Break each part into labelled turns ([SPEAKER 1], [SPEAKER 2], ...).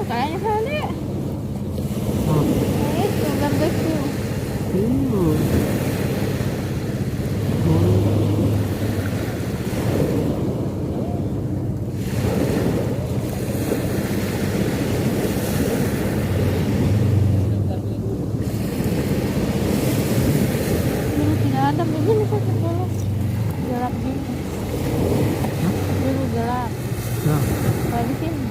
[SPEAKER 1] kayaknya kali.
[SPEAKER 2] Oh.
[SPEAKER 1] Itu barbecue.
[SPEAKER 2] Oh.
[SPEAKER 1] Dulu tidak ada begini sakit dulu. Gelap gini. Dulu gelap.
[SPEAKER 2] Nah,
[SPEAKER 1] Kayak di sini.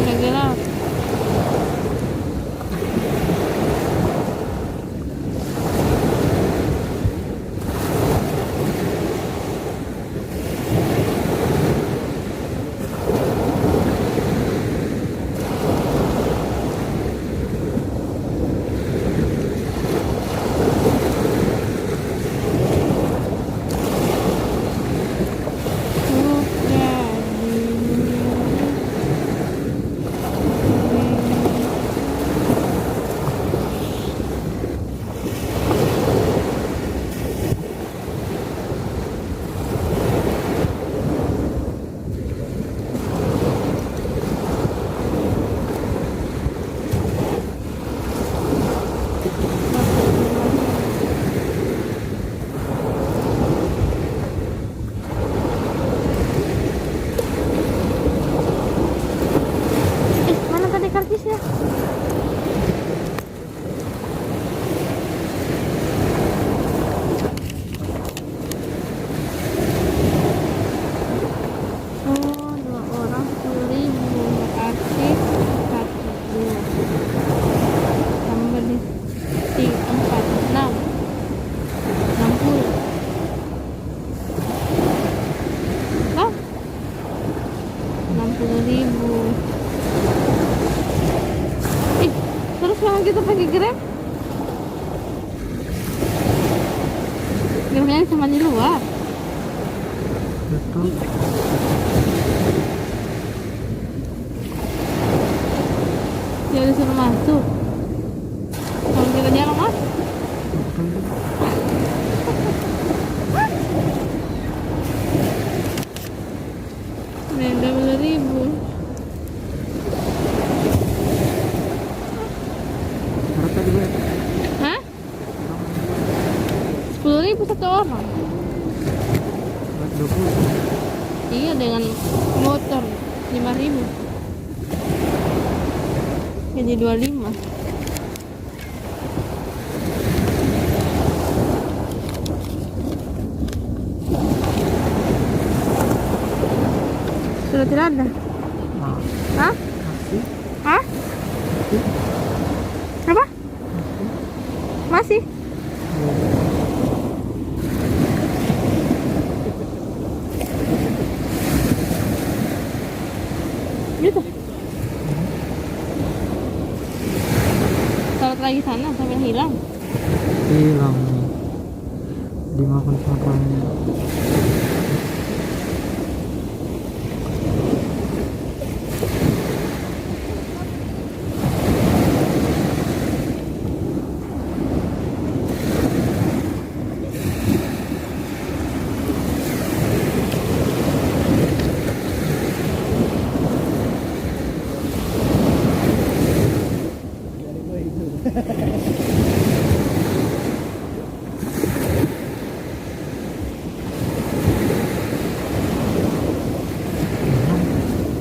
[SPEAKER 1] Udah gelap. Mana tadi karcisnya? Oh, 2 orang 10.000. Karcis 42. Tambah di 4, 6. 60. Lah? 60.000. Terus kalau kita pakai Grab? Grabnya cuma di luar.
[SPEAKER 2] itu
[SPEAKER 1] Ya disuruh masuk. Kalau kita jalan masuk. Nih, 20.000.
[SPEAKER 2] berapa juga?
[SPEAKER 1] Hah? 10.000 satu orang.
[SPEAKER 2] 20.
[SPEAKER 1] Iya, dengan motor 5.000. Jadi 25. Sudah tidak ada.
[SPEAKER 2] Nah,
[SPEAKER 1] Hah?
[SPEAKER 2] masih
[SPEAKER 1] Hah? Apa? Masih? Gitu. Salat lagi sana sampai hilang.
[SPEAKER 2] hilang nih 50 kencang-kencangnya.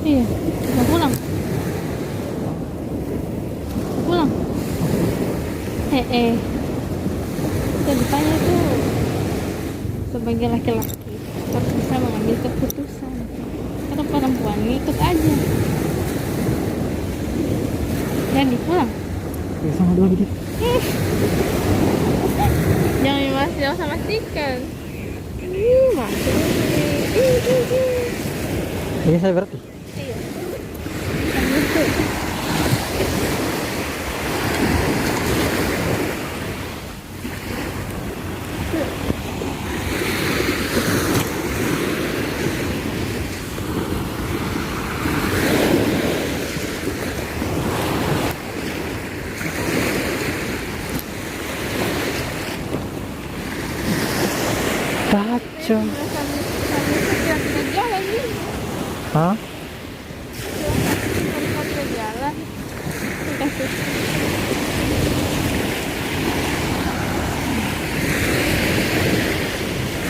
[SPEAKER 1] Iya, kita pulang. Pulang. Ceritanya tuh sebagai laki-laki harus bisa mengambil keputusan. Kalau perempuan ngikut aja. Jadi pulang.
[SPEAKER 2] Ya sama dua gitu.
[SPEAKER 1] Jangan usah memastikan. Masuk.
[SPEAKER 2] Ini saya berarti.
[SPEAKER 1] Iya. Masuk.
[SPEAKER 2] Kacau.
[SPEAKER 1] Sambil jalan nih.
[SPEAKER 2] Hah?
[SPEAKER 1] Sambil jalan. Kasih.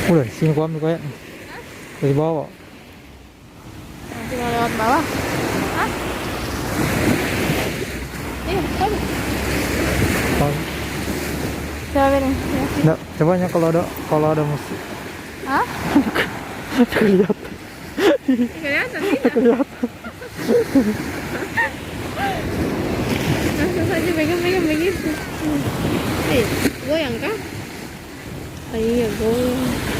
[SPEAKER 2] Udah di sini gua ambil kayak. Dari bawah.
[SPEAKER 1] Nanti mau lewat bawah. Hah? Iya, coba.
[SPEAKER 2] Oh,
[SPEAKER 1] Coba nih. Ya.
[SPEAKER 2] enggak, cobanya kalau ada musik.
[SPEAKER 1] Hah?
[SPEAKER 2] Kelihatan.
[SPEAKER 1] Kelihatan tidak?
[SPEAKER 2] Kelihatan.
[SPEAKER 1] Langsung saja pegang-pegang begitu. Goyang kah? Oh, iya, goyang.